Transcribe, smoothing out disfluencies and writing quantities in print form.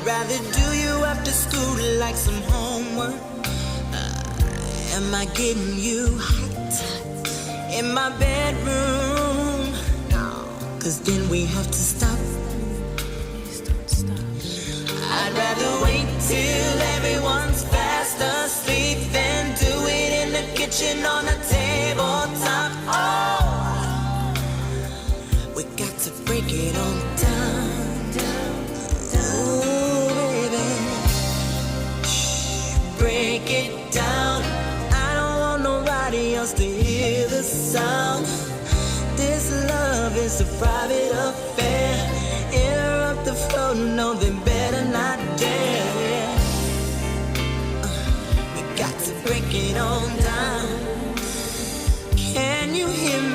Rather do you after school like some homework? Am I getting you hot in my bedroom? No, 'cause then we have to stop. I'd rather wait till everyone's fast asleep than do it in the kitchen on a tabletop. Oh, we got to break it on down. Ooh, baby, break it down. I don't want nobody else to hear the sound. This love is a private affair. Interrupt the flow, no, they better not dare. We got to break it on down. Can you hear me?